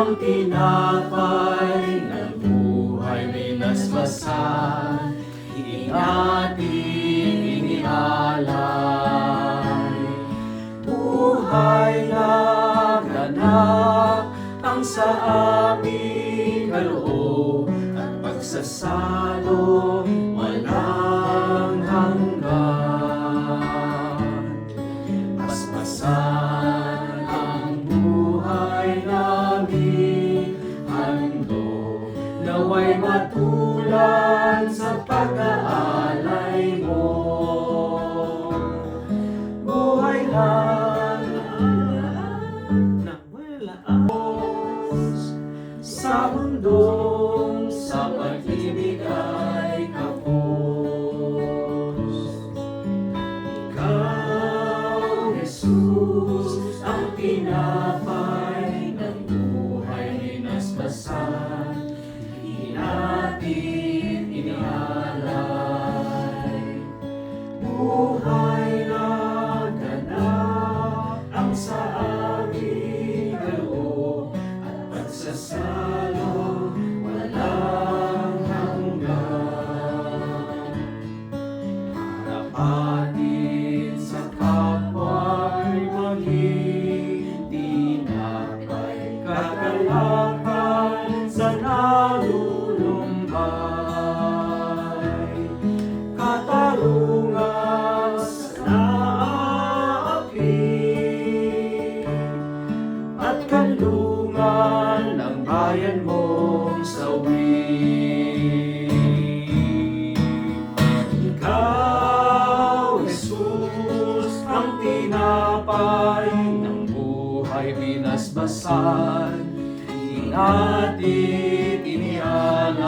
ang tinapay ng buhay binasbasan, ating inialay. Buhay na ganap ang sa aming kaloob, at pagsasalo walang hanggan. Paspasan ang buhay namin, handog naway matulad sa pag-aalay mo. Buhay lang na walang sa mundong sa pag-ibig ay kapos. Ikaw, Jesus, ang tinapay ng buhay binasbasan, ating inialay. Buhay na ganap ang sa aming kaloob, at pagsasalo walang hanggan. Harap atin sa kapwa'y maging tinapay, kagalakan sa nalulumbay, katarungan sa naapi, at kanlungan ng bayan mong sawi. Ikaw, Jesus, ang tinapay ng buhay binasbasan, ating inialay.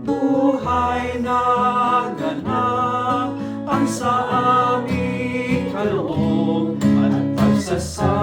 Buhay na ganap ang sa aming kaloob, at pagsasalo